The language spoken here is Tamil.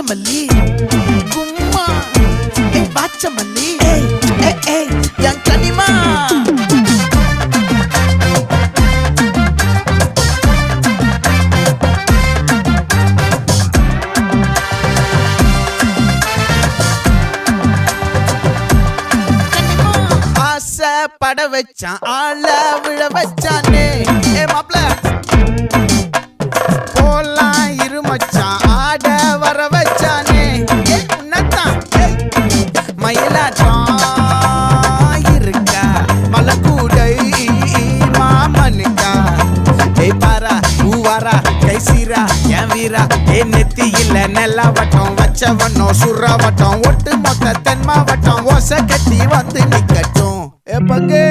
நாகமல்லி கும்மா பாச்சமல்லி என் கனிமா பட வச்சான் ஆள விழ வச்சானே மாப்ள போலாம் இருமச்சான் ஆட வர வச்சானே உன்னதான் மயிலாட்டம் இருக்கா மலக்கூடை மாமனுக்கா பாரா பூவாரா கைசீரா என் வீரா நெத்தி இல்ல நெல்லா வட்டம் வச்சவட்டம் சுறா வட்டம் ஒட்டு மொத்த தென் மாவட்டம் ஓசை கட்டி வந்து நிக்கட்டும் பங்கே